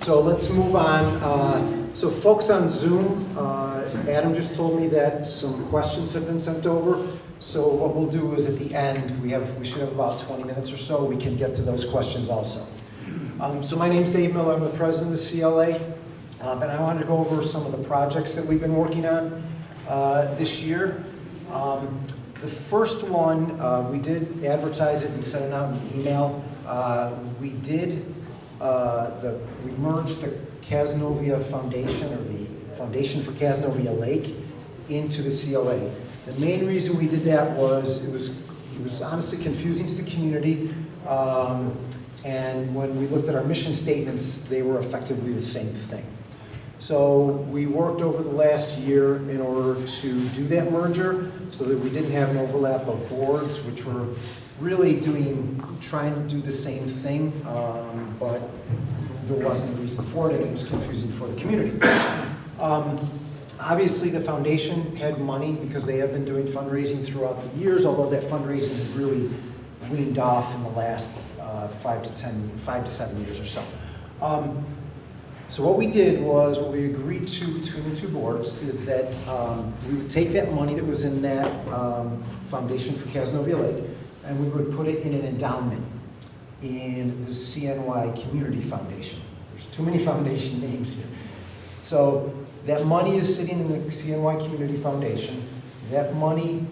So let's move on. So folks on Zoom, Adam just told me that some questions have been sent over. So what we'll do is at the end, we should have about 20 minutes or so. We can get to those questions also. So my name's Dave Miller. I'm the president of the CLA. And I wanted to go over some of the projects that we've been working on this year. The first one, we did advertise it and send it out in an email. We merged the Cazenovia Foundation, or the Foundation for Cazenovia Lake, into the CLA. The main reason we did that was it was honestly confusing to the community, and when we looked at our mission statements, they were effectively the same thing. So we worked over the last year in order to do that merger so that we didn't have an overlap of boards, which were really trying to do the same thing, but there wasn't a reason for it, and it was confusing for the community. Obviously, the foundation had money because they have been doing fundraising throughout the years, although that fundraising had really weaned off in the last 5 to 7 years or so. So what we did was, what we agreed to between the two boards is that we would take that money that was in that Foundation for Cazenovia Lake, and we would put it in an endowment in the CNY Community Foundation. There's too many foundation names here. So that money is sitting in the CNY Community Foundation. That money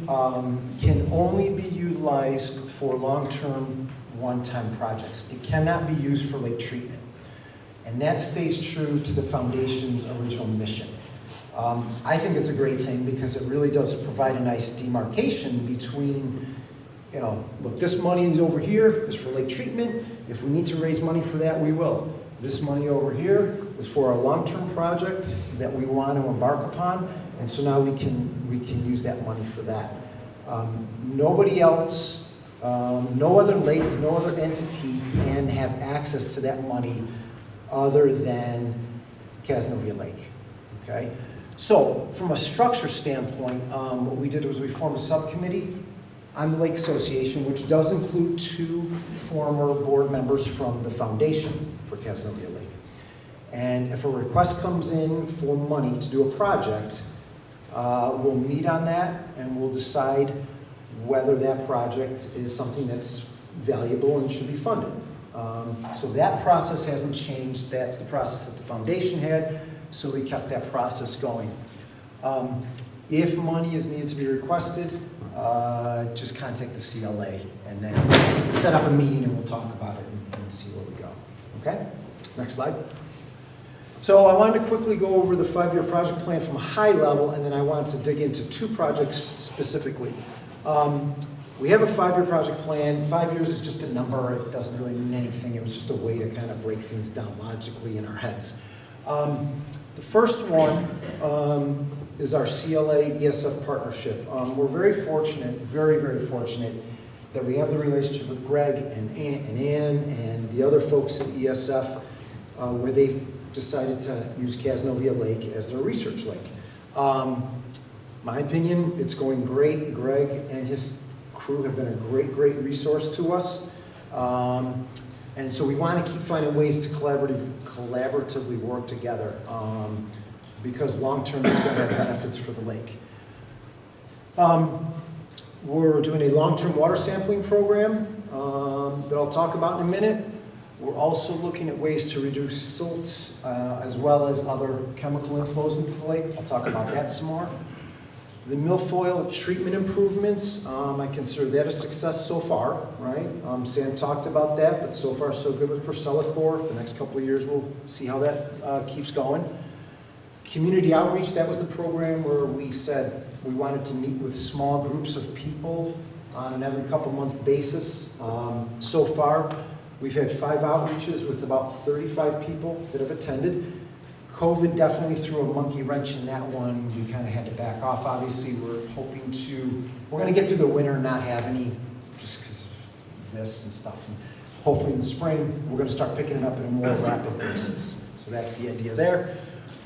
can only be utilized for long-term, one-time projects. It cannot be used for lake treatment. And that stays true to the foundation's original mission. I think it's a great thing because it really does provide a nice demarcation between, look, this money is over here is for lake treatment. If we need to raise money for that, we will. This money over here is for a long-term project that we want to embark upon, and so now we can use that money for that. Nobody else, no other lake, no other entity can have access to that money other than Cazenovia Lake, okay? So from a structure standpoint, what we did was we formed a subcommittee on the Lake Association, which does include 2 former board members from the Foundation for Cazenovia Lake. And if a request comes in for money to do a project, we'll meet on that and we'll decide whether that project is something that's valuable and should be funded. So that process hasn't changed. That's the process that the foundation had, so we kept that process going. If money is needed to be requested, just contact the CLA and then set up a meeting and we'll talk about it and see where we go. Okay? Next slide. So I wanted to quickly go over the 5-year project plan from a high level, and then I wanted to dig into 2 projects specifically. We have a 5-year project plan. 5 years is just a number. It doesn't really mean anything. It was just a way to kind of break things down logically in our heads. The first one is our CLA ESF partnership. We're very fortunate, very, very fortunate that we have the relationship with Greg and Ann and the other folks at ESF where they've decided to use Cazenovia Lake as their research lake. My opinion, it's going great. Greg and his crew have been a great, great resource to us. And so we want to keep finding ways to collaboratively work together because long-term it's going to have benefits for the lake. We're doing a long-term water sampling program that I'll talk about in a minute. We're also looking at ways to reduce silt as well as other chemical inflows into the lake. I'll talk about that some more. The milfoil treatment improvements, I consider that a success so far, right? Sam talked about that, but so far so good with Percellacor. The next couple of years we'll see how that keeps going. Community outreach, that was the program where we said we wanted to meet with small groups of people on an every couple month basis. So far, we've had 5 outreaches with about 35 people that have attended. COVID definitely threw a monkey wrench in that one. We kind of had to back off. Obviously, we're going to get through the winter and not have any, just because of this and stuff. And hopefully in the spring, we're going to start picking it up at a more rapid basis. So that's the idea there.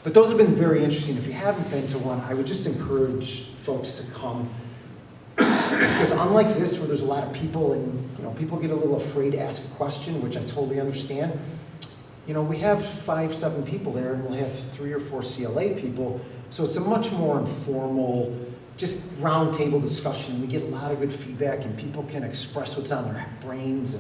But those have been very interesting. If you haven't been to one, I would just encourage folks to come. Because unlike this, where there's a lot of people and people get a little afraid to ask a question, which I totally understand, we have 5, 7 people there, and we'll have 3 or 4 CLA people, so it's a much more informal, just round table discussion. We get a lot of good feedback, and people can express what's on their brains,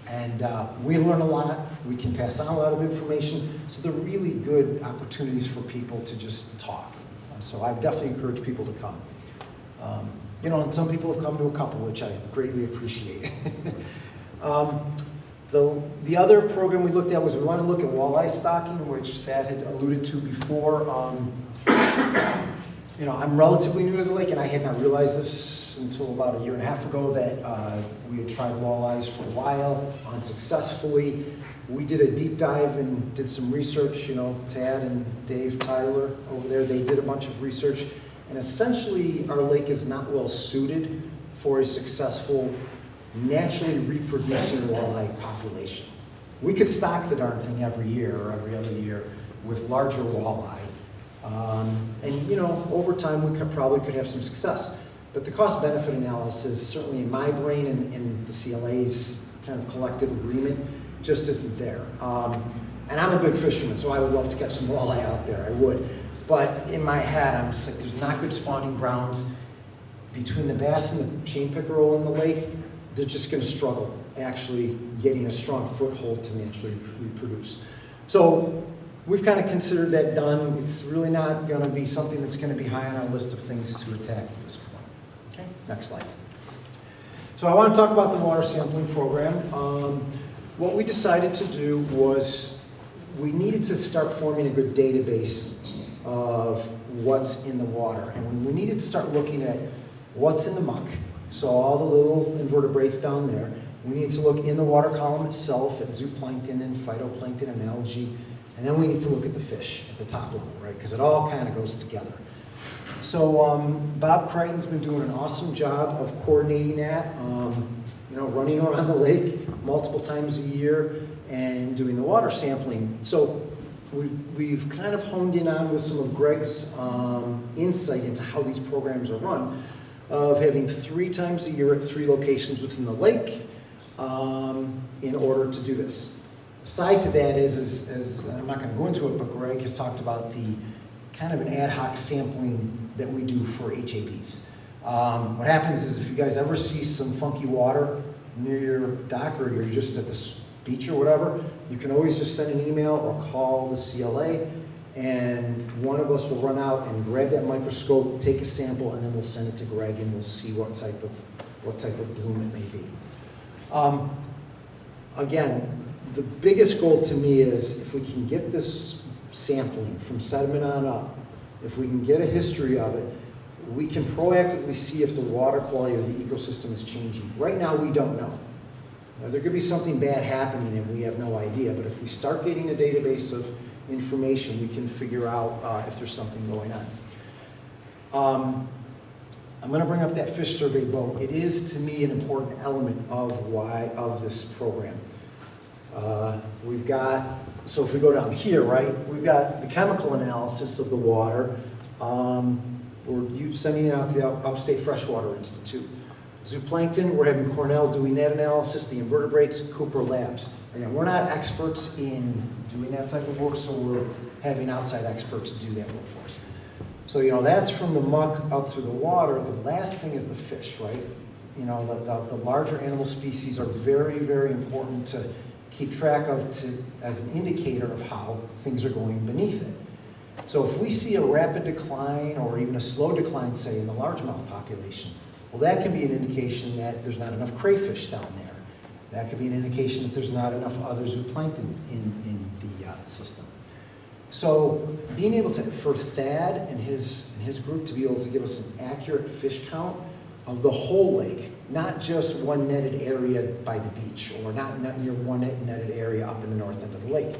and we learn a lot. We can pass on a lot of information, so they're really good opportunities for people to just talk. So I definitely encourage people to come. And some people have come to a couple, which I greatly appreciate. The other program we looked at was we wanted to look at walleye stocking, which Thad had alluded to before. I'm relatively new to the lake, and I had not realized this until about 1.5 years ago that we had tried walleyes for a while, unsuccessfully. We did a deep dive and did some research. Tad and Dave Tyler over there, they did a bunch of research, and essentially our lake is not well suited for a successful, naturally reproducing walleye population. We could stock the darn thing every year or every other year with larger walleye. Over time we probably could have some success. But the cost-benefit analysis, certainly in my brain and the CLA's kind of collective agreement, just isn't there. And I'm a big fisherman, so I would love to catch some walleye out there, I would. But in my head, I'm just like, there's not good spawning grounds. Between the bass and the chain pickerel in the lake, they're just gonna struggle actually getting a strong foothold to naturally reproduce. So we've kind of considered that done. It's really not gonna be something that's gonna be high on our list of things to attack at this point. Okay, next slide. So I want to talk about the water sampling program. What we decided to do was we needed to start forming a good database of what's in the water. And we needed to start looking at what's in the muck. So all the little invertebrates down there. We need to look in the water column itself at zooplankton and phytoplankton and algae. And then we need to look at the fish at the top level, right? Because it all kind of goes together. So Bob Crichton's been doing an awesome job of coordinating that, running around the lake multiple times a year and doing the water sampling. So we've kind of honed in on with some of Greg's insight into how these programs are run, of having 3 times a year at 3 locations within the lake in order to do this. Side to that is I'm not going to go into it, but Greg has talked about the kind of an ad hoc sampling that we do for HABs. What happens is if you guys ever see some funky water near your dock or you're just at the beach or whatever, you can always just send an email or call the CLA, and one of us will run out and grab that microscope, take a sample, and then we'll send it to Greg, and we'll see what type of bloom it may be. Again, the biggest goal to me is if we can get this sampling from sediment on up, if we can get a history of it, we can proactively see if the water quality of the ecosystem is changing. Right now, we don't know. Now, there could be something bad happening and we have no idea, but if we start getting a database of information, we can figure out if there's something going on. I'm going to bring up that fish survey boat. It is, to me, an important element of this program. So if we go down here, right, we've got the chemical analysis of the water. We're sending it out to the Upstate Freshwater Institute. Zooplankton, we're having Cornell doing that analysis, the invertebrates, Cooper Labs. Again, we're not experts in doing that type of work, so we're having outside experts do that work for us. So, that's from the muck up through the water. The last thing is the fish, right? The larger animal species are very, very important to keep track of as an indicator of how things are going beneath it. So if we see a rapid decline or even a slow decline, say, in the largemouth population, well, that can be an indication that there's not enough crayfish down there. That could be an indication that there's not enough other zooplankton in the system. So being able to, for Thad and his group to be able to give us an accurate fish count of the whole lake, not just one netted area by the beach or not near one netted area up in the north end of the lake.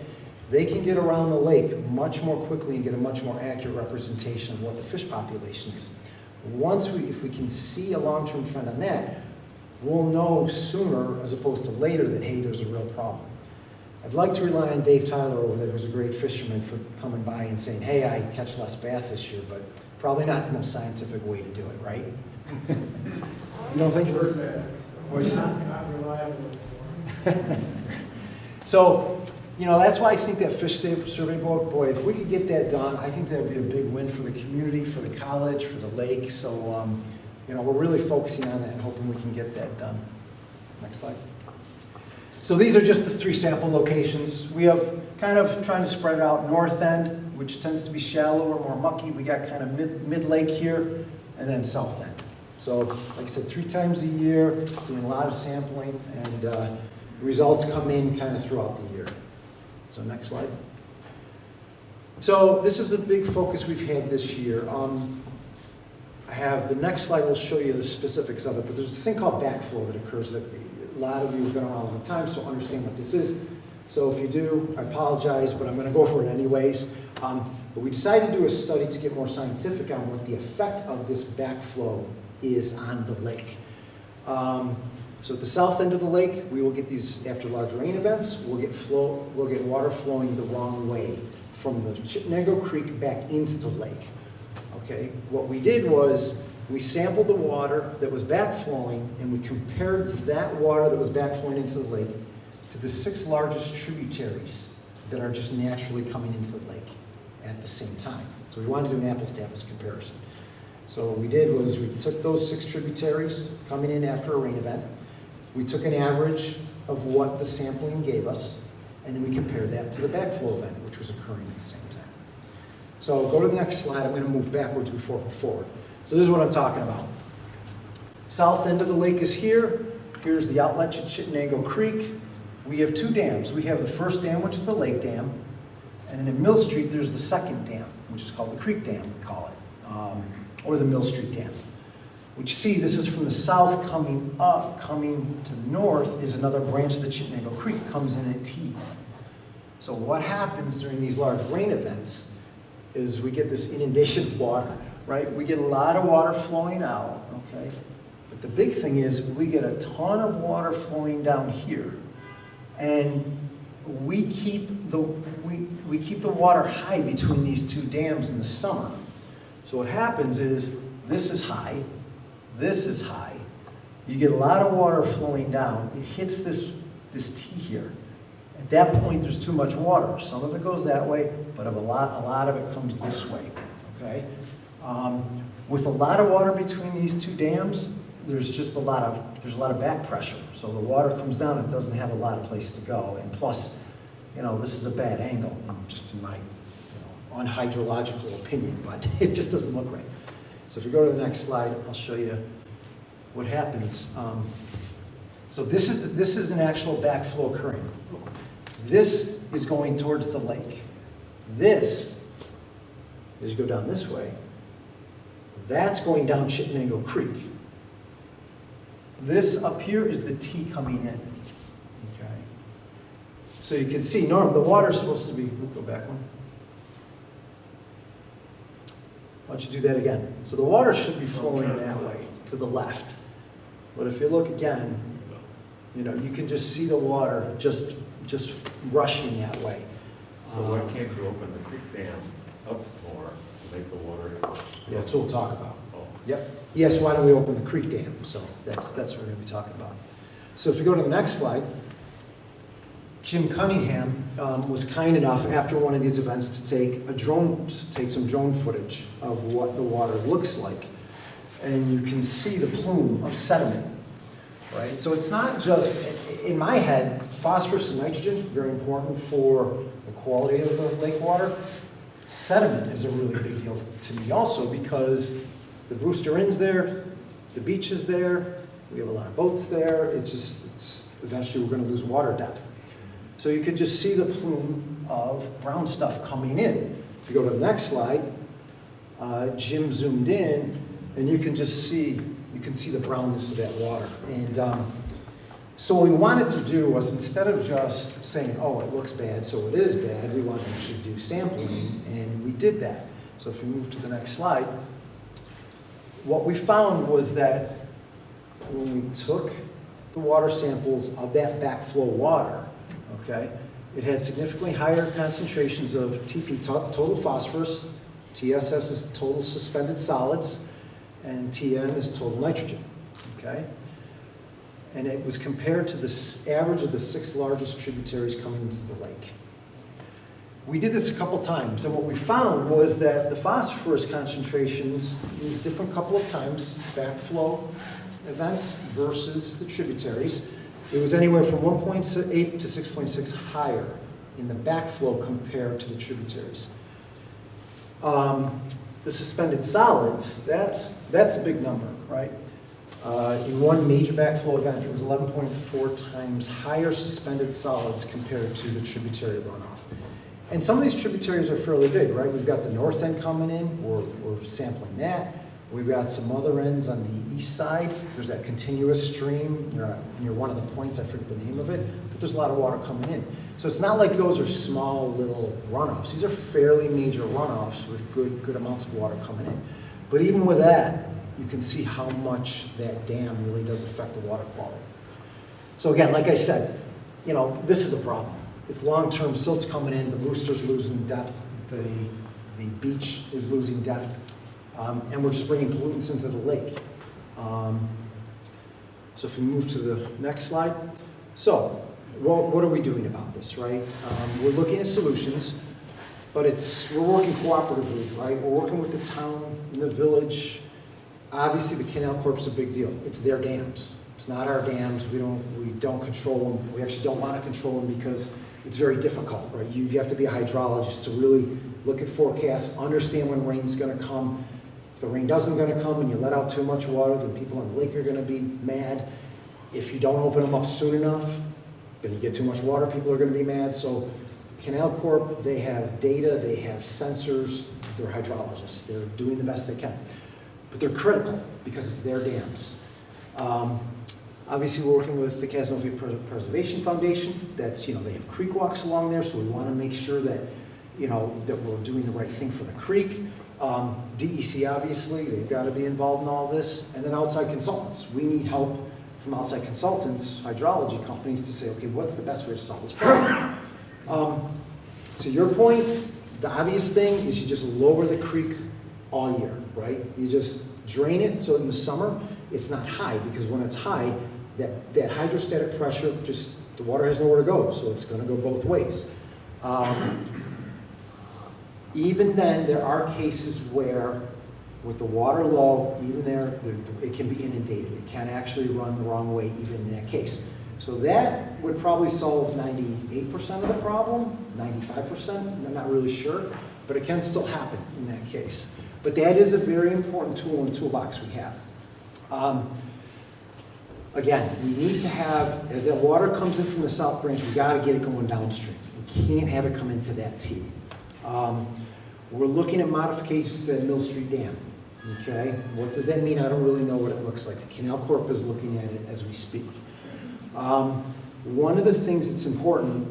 They can get around the lake much more quickly and get a much more accurate representation of what the fish population is. If we can see a long-term trend on that, we'll know sooner as opposed to later that, hey, there's a real problem. I'd like to rely on Dave Tyler over there, who's a great fisherman, for coming by and saying, hey, I catch less bass this year, but probably not the most scientific way to do it, right? You don't think so? What'd you say? Not reliable. So you know, that's why I think that fish survey boat, boy, if we could get that done, I think that would be a big win for the community, for the college, for the lake. So, you know, we're really focusing on that and hoping we can get that done. Next slide. So these are just the 3 sample locations. We have kind of trying to spread it out. North end, which tends to be shallower, more mucky. We got kind of mid-lake here, and then south end. So, like I said, 3 times a year, doing a lot of sampling, and results come in kind of throughout the year. So next slide. So this is a big focus we've had this year. I have the next slide will show you the specifics of it, but there's a thing called backflow that occurs that a lot of you have been around a long time, so understand what this is. So if you do, I apologize, but I'm going to go for it anyways. But we decided to do a study to get more scientific on what the effect of this backflow is on the lake. So at the south end of the lake, we will get these, after large rain events, we'll get water flowing the wrong way from the Chittenango Creek back into the lake. Okay, what we did was we sampled the water that was backflowing, and we compared that water that was backflowing into the lake to the 6 largest tributaries that are just naturally coming into the lake at the same time. So we wanted to do an apples-to-apples comparison. So what we did was we took those 6 tributaries coming in after a rain event. We took an average of what the sampling gave us, and then we compared that to the backflow event, which was occurring at the same time. So go to the next slide. I'm going to move backwards before forward. So this is what I'm talking about. South end of the lake is here. Here's the outlet to Chittenango Creek. We have 2 dams. We have the first dam, which is the lake dam, and then in Mill Street, there's the second dam, which is called the creek dam, we call it, or the Mill Street Dam. Which you see, this is from the south coming up, coming to the north is another branch of the Chittenango Creek, comes in at T's. So what happens during these large rain events is we get this inundation of water, right? We get a lot of water flowing out, okay? But the big thing is we get a ton of water flowing down here, and we keep the water high between these 2 dams in the summer. So what happens is this is high, this is high. You get a lot of water flowing down. It hits this T here. At that point, there's too much water. Some of it goes that way, but a lot of it comes this way. Okay. With a lot of water between these 2 dams, there's a lot of back pressure. So the water comes down and doesn't have a lot of place to go. And plus, you know, this is a bad angle, just in my unhydrological opinion, but it just doesn't look right. So if you go to the next slide, I'll show you what happens. So this is an actual backflow occurring. This is going towards the lake. This, as you go down this way, that's going down Chittenango Creek. This up here is the T coming in. Okay. So you can see, Norm, the water's supposed to be, go back one. Why don't you do that again? So the water should be flowing that way, to the left. But if you look again, you know, you can just see the water just rushing that way. So why can't you open the creek dam up more to make the water? Yeah, that's what we'll talk about. Oh. Yep. Yes, why don't we open the creek dam? So that's what we're going to be talking about. So if you go to the next slide, Jim Cunningham was kind enough after one of these events to take some drone footage of what the water looks like. And you can see the plume of sediment, right? So it's not just, in my head, phosphorus and nitrogen, very important for the quality of the lake water. Sediment is a really big deal to me also because the Brewster Inn's there, the beach is there, we have a lot of boats there, eventually we're going to lose water depth. So you can just see the plume of brown stuff coming in. If you go to the next slide, Jim zoomed in, and you can just see, the brownness of that water. And so what we wanted to do was, instead of just saying, oh, it looks bad, so it is bad, we wanted to actually do sampling, and we did that. So if we move to the next slide, what we found was that when we took the water samples of that backflow water, okay, it had significantly higher concentrations of TP, total phosphorus, TSS is total suspended solids, and TN is total nitrogen, okay? And it was compared to the average of the 6 largest tributaries coming into the lake. We did this a couple times, and what we found was that the phosphorus concentrations is different couple of times, backflow events versus the tributaries. It was anywhere from 1.8 to 6.6 higher in the backflow compared to the tributaries. The suspended solids, that's a big number, right? In one major backflow event, it was 11.4 times higher suspended solids compared to the tributary runoff. And some of these tributaries are fairly big, right? We've got the north end coming in, we're sampling that. We've got some other ends on the east side. There's that continuous stream near one of the points, I forget the name of it, but there's a lot of water coming in. So it's not like those are small little runoffs. These are fairly major runoffs with good amounts of water coming in. But even with that, you can see how much that dam really does affect the water quality. So again, like I said, you know, this is a problem. It's long-term silt's coming in, the booster's losing depth, the beach is losing depth, and we're just bringing pollutants into the lake. So if we move to the next slide. So, what are we doing about this, right? We're looking at solutions, but we're working cooperatively, right? We're working with the town and the village. Obviously, the Canal Corp is a big deal. It's their dams. It's not our dams. We don't control them. We actually don't want to control them because it's very difficult, right? You have to be a hydrologist to really look at forecasts, understand when rain's going to come. If the rain doesn't going to come and you let out too much water, then people on the lake are going to be mad. If you don't open them up soon enough, then you get too much water, people are going to be mad. So Canal Corp, they have data, they have sensors, they're hydrologists. They're doing the best they can. But they're critical because it's their dams. Obviously, we're working with the Cazenovia Preservation Foundation. That's, you know, they have creek walks along there, so we want to make sure that, you know, that we're doing the right thing for the creek. DEC, obviously, they've got to be involved in all this. And then outside consultants. We need help from outside consultants, hydrology companies, to say, okay, what's the best way to solve this problem? To your point, the obvious thing is you just lower the creek all year, right? You just drain it so in the summer it's not high, because when it's high, that hydrostatic pressure, the water has nowhere to go, so it's going to go both ways. Even then, there are cases where, with the water low, even there, it can be inundated. It can actually run the wrong way even in that case. So that would probably solve 98% of the problem, 95%, I'm not really sure, but it can still happen in that case. But that is a very important tool in the toolbox we have. Again, we need to have, as that water comes in from the South Branch, we got to get it going downstream. We can't have it come into that T. We're looking at modifications to the Mill Street Dam. Okay, what does that mean? I don't really know what it looks like. The Canal Corp is looking at it as we speak. One of the things that's important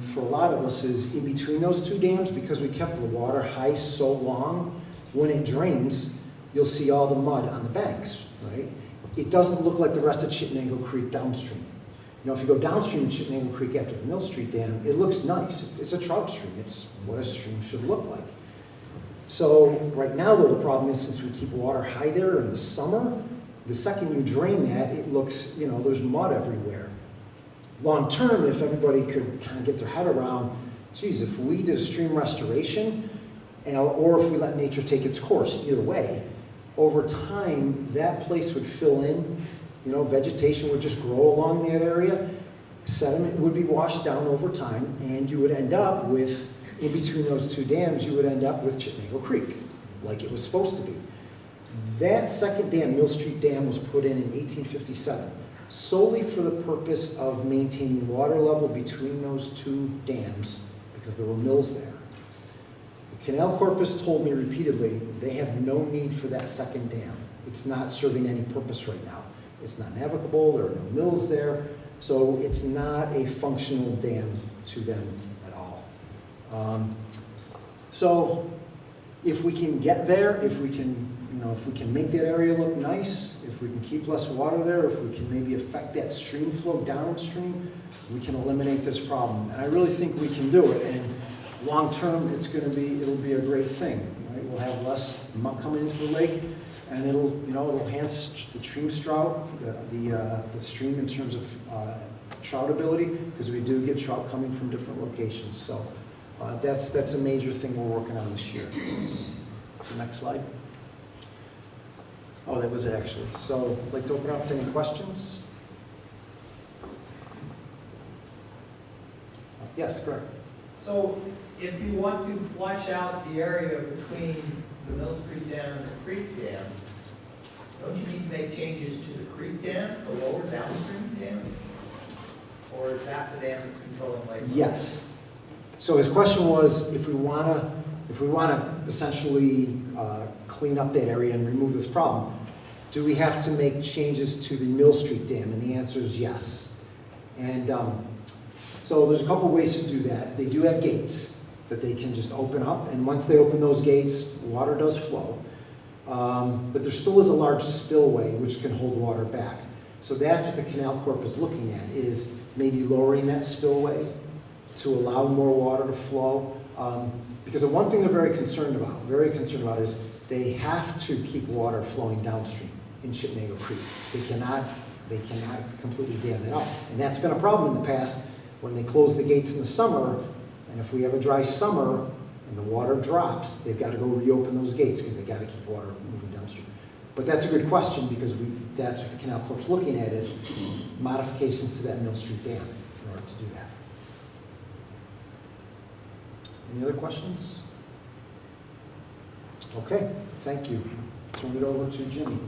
for a lot of us is in between those two dams, because we kept the water high so long, when it drains, you'll see all the mud on the banks, right? It doesn't look like the rest of Chittenango Creek downstream. You know, if you go downstream in Chittenango Creek after the Mill Street Dam, it looks nice. It's a trout stream. It's what a stream should look like. So right now, though, the problem is since we keep water high there in the summer, the second you drain that, it looks, you know, there's mud everywhere. Long term, if everybody could kind of get their head around, geez, if we did a stream restoration, or if we let nature take its course, either way, over time, that place would fill in, you know, vegetation would just grow along that area, sediment would be washed down over time, and you would end up with, in between those two dams, you would end up with Chittenango Creek, like it was supposed to be. That second dam, Mill Street Dam, was put in 1857, solely for the purpose of maintaining water level between those two dams, because there were mills there. The Canal Corp has told me repeatedly they have no need for that second dam. It's not serving any purpose right now. It's not navigable, there are no mills there, so it's not a functional dam to them at all. So if we can get there, if we can make that area look nice, if we can keep less water there, if we can maybe affect that stream flow downstream, we can eliminate this problem. And I really think we can do it. And long term, it'll be a great thing. Right? We'll have less muck coming into the lake, and it'll enhance the stream trout, the stream in terms of trout ability, because we do get trout coming from different locations. So That's a major thing we're working on this year. So next slide. Oh, that was it actually. So I'd like to open up to any questions. Yes, correct. So if you want to flush out the area between the Mill Street Dam and the Creek Dam, don't you need to make changes to the Creek Dam, the lower downstream dam? Or is that the dam that's controlling lake? Yes. So his question was, if we want to essentially clean up that area and remove this problem, do we have to make changes to the Mill Street Dam? And the answer is yes. And so there's a couple ways to do that. They do have gates that they can just open up, and once they open those gates, water does flow. But there still is a large spillway which can hold water back. So that's what the Canal Corp is looking at, is maybe lowering that spillway to allow more water to flow. Because the one thing they're very concerned about is they have to keep water flowing downstream in Chittenango Creek. They cannot completely dam that up. And that's been a problem in the past when they close the gates in the summer, and if we have a dry summer and the water drops, they've got to go reopen those gates because they've got to keep water moving downstream. But that's a good question because that's what the Canal Corp's looking at, is modifications to that Mill Street Dam in order to do that. Any other questions? Okay, thank you. Turn it over to Jimmy.